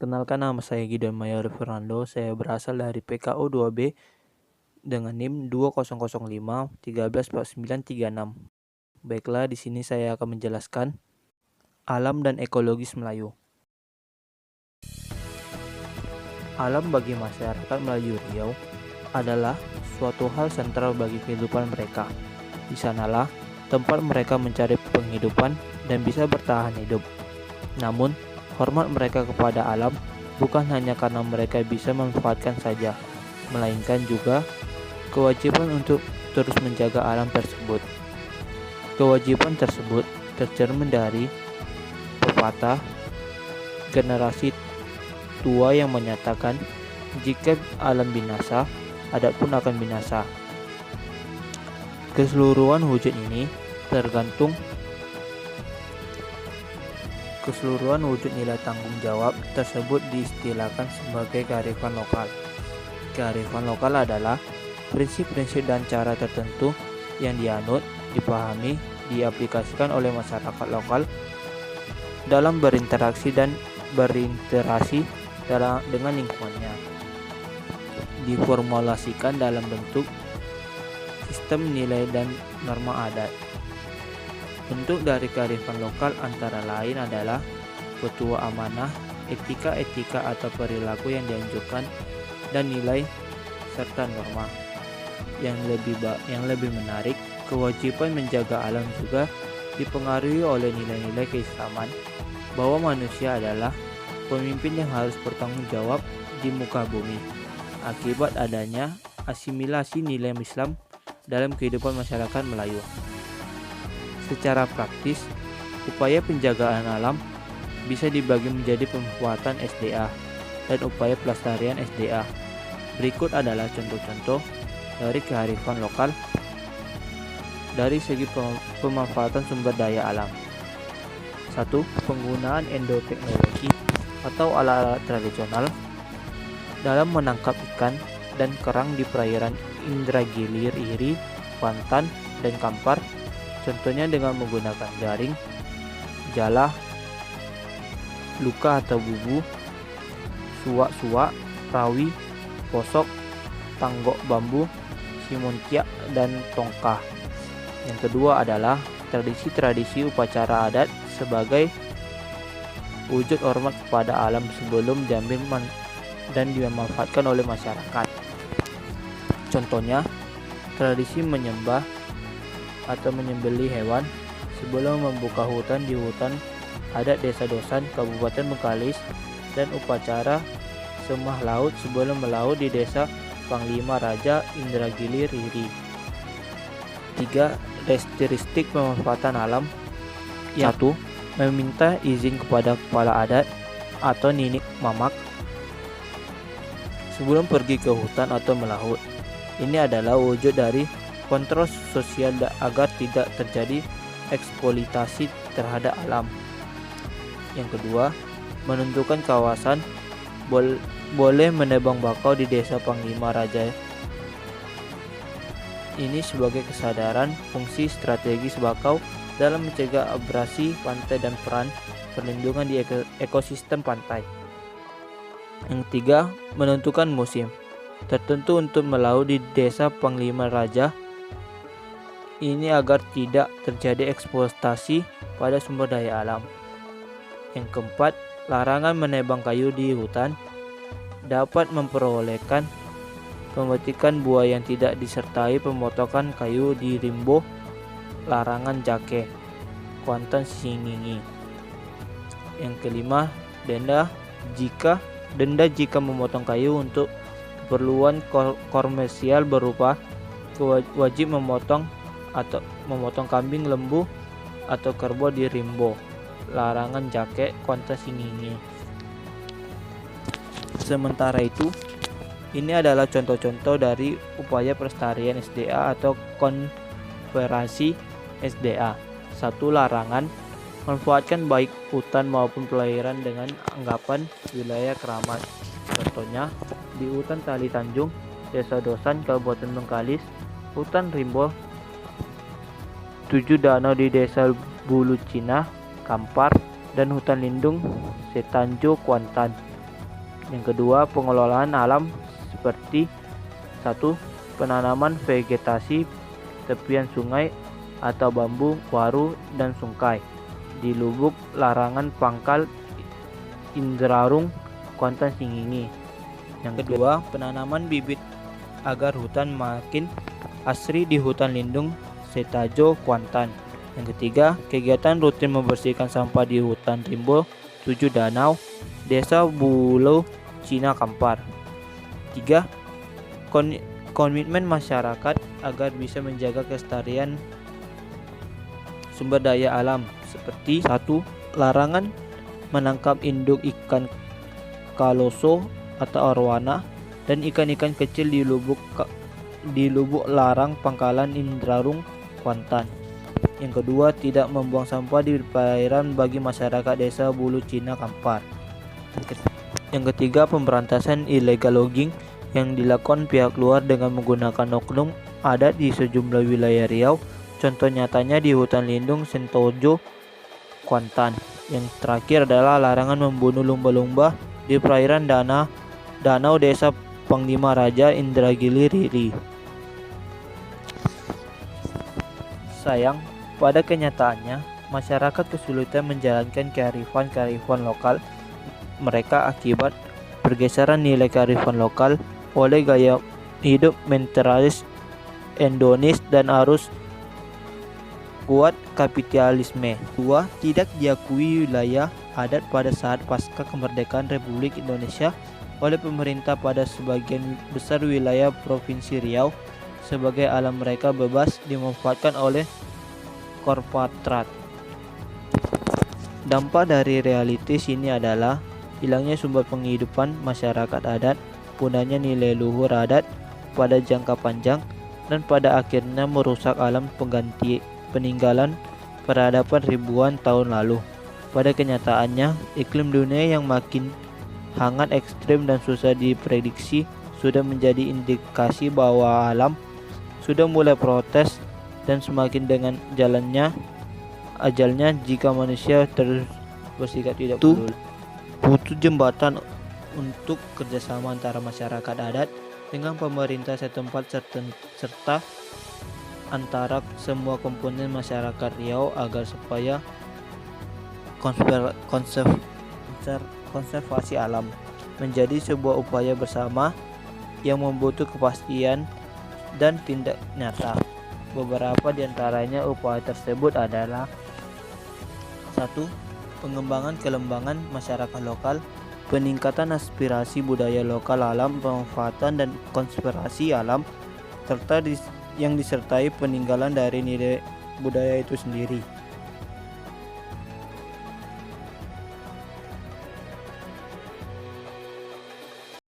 Perkenalkan, nama saya Gideon Mayor Fernando. Saya berasal dari PKU 2B dengan NIM 2005 134936. Baiklah, di sini saya akan menjelaskan alam dan ekologis Melayu. Alam bagi masyarakat Melayu Riau adalah suatu hal sentral bagi kehidupan mereka. Di sanalah tempat mereka mencari penghidupan dan bisa bertahan hidup. Namun, hormat mereka kepada alam bukan hanya karena mereka bisa memanfaatkan saja, melainkan juga kewajiban untuk terus menjaga alam tersebut. Kewajiban tersebut tercermin dari pepatah generasi tua yang menyatakan, jika alam binasa, adat pun akan binasa. Keseluruhan wujud nilai tanggung jawab tersebut diistilahkan sebagai kearifan lokal. Kearifan lokal adalah prinsip-prinsip dan cara tertentu yang dianut, dipahami, diaplikasikan oleh masyarakat lokal dalam berinteraksi dengan lingkungannya. Diformulasikan dalam bentuk sistem nilai dan norma adat. Bentuk dari kearifan lokal antara lain adalah petua amanah, etika atau perilaku yang dianjurkan, dan nilai serta norma. Yang lebih menarik, kewajiban menjaga alam juga dipengaruhi oleh nilai-nilai keislaman, bahwa manusia adalah pemimpin yang harus bertanggung jawab di muka bumi akibat adanya asimilasi nilai Islam dalam kehidupan masyarakat Melayu. Secara praktis, upaya penjagaan alam bisa dibagi menjadi pemanfaatan SDA dan upaya pelestarian SDA. Berikut adalah contoh-contoh dari kearifan lokal dari segi pemanfaatan sumber daya alam. 1. Penggunaan endoteknologi atau alat-alat tradisional dalam menangkap ikan dan kerang di perairan Indragiri, Iri, Kuantan, dan Kampar. Contohnya dengan menggunakan jaring, jala, luka atau bubu, suak-suak, rawi, posok, tanggok bambu, simuntiak, dan tongkah. Yang kedua adalah tradisi-tradisi upacara adat sebagai wujud hormat kepada alam sebelum diambil dan dimanfaatkan oleh masyarakat. Contohnya, tradisi menyembah atau menyembelih hewan sebelum membuka hutan di hutan adat Desa Dosan, Kabupaten Bengkalis, dan upacara semah laut sebelum melaut di Desa Panglima Raja Indragiri, Riri. 3. Restriktif pemanfaatan alam. 1. Meminta izin kepada kepala adat atau ninik mamak sebelum pergi ke hutan atau melaut. Ini adalah wujud dari kontrol sosial agar tidak terjadi eksploitasi terhadap alam. Yang kedua, menentukan kawasan boleh menebang bakau di Desa Panglima Raja. Ini sebagai kesadaran fungsi strategis bakau dalam mencegah abrasi pantai dan peran perlindungan di ekosistem pantai. Yang ketiga, menentukan musim tertentu untuk melaut di Desa Panglima Raja. Ini agar tidak terjadi eksploitasi pada sumber daya alam. Yang keempat, larangan menebang kayu di hutan dapat memperolehkan pemetikan buah yang tidak disertai pemotongan kayu di Rimbo, Larangan Jake, Kuantan Singingi. Yang kelima, denda jika memotong kayu untuk keperluan komersial berupa wajib memotong kambing, lembu, atau kerbau di Rimbo, Larangan Jake, Kuantan Singingi. Sementara itu, ini adalah contoh-contoh dari upaya pelestarian SDA atau konservasi SDA. 1. Larangan manfaatkan baik hutan maupun perairan dengan anggapan wilayah keramat. Contohnya di hutan Tali Tanjung, Desa Dosan, Kabupaten Bengkalis, hutan Rimbo, 7 danau di Desa Bulu Cina, Kampar, dan hutan lindung Setanjo, Kuantan. Yang kedua, pengelolaan alam seperti 1. Penanaman vegetasi tepian sungai atau bambu, waru, dan sungkai di lubuk larangan pangkal Indrarung, Kuantan, Singingi. Yang kedua, penanaman bibit agar hutan makin asri di hutan lindung Setajo, Kuantan. Yang ketiga, kegiatan rutin membersihkan sampah di hutan Rimbo 7 Danau, Desa Bulo, Cina Kampar. 3. Komitmen masyarakat agar bisa menjaga kelestarian sumber daya alam seperti 1. Larangan menangkap induk ikan kaloso atau arwana dan ikan-ikan kecil di lubuk larang pangkalan Indrarung, Kuantan. Yang kedua, tidak membuang sampah di perairan bagi masyarakat Desa Bulu Cina Kampar. Yang ketiga, pemberantasan illegal logging yang dilakukan pihak luar dengan menggunakan oknum adat di sejumlah wilayah Riau. Contoh nyatanya di hutan lindung Sentojo, Kuantan. Yang terakhir adalah larangan membunuh lumba-lumba di perairan danau Desa Panglima Raja Indragiri Riri. Sayang, pada kenyataannya masyarakat kesulitan menjalankan kearifan lokal mereka akibat pergeseran nilai kearifan lokal oleh gaya hidup menteralis hedonis dan arus kuat kapitalisme. 2. Tidak diakui wilayah adat pada saat pasca kemerdekaan Republik Indonesia oleh pemerintah pada sebagian besar wilayah Provinsi Riau sebagai alam mereka bebas dimanfaatkan oleh korporat. Dampak dari realitas ini adalah hilangnya sumber penghidupan masyarakat adat, punahnya nilai luhur adat pada jangka panjang, dan pada akhirnya merusak alam peninggalan peradaban ribuan tahun lalu. Pada kenyataannya, iklim dunia yang makin hangat, ekstrem, dan susah diprediksi sudah menjadi indikasi bahwa alam sudah mulai protes dan semakin dengan ajalnya jika manusia terus bersikap tidak peduli. Butuh jembatan untuk kerjasama antara masyarakat adat dengan pemerintah setempat serta antara semua komponen masyarakat Riau agar supaya konservasi alam menjadi sebuah upaya bersama yang membutuhkan kepastian dan tindak nyata. Beberapa di antaranya upaya tersebut adalah 1. Pengembangan kelembagaan masyarakat lokal, peningkatan aspirasi budaya lokal alam, pemanfaatan dan konservasi alam, serta yang disertai peninggalan dari nilai budaya itu sendiri.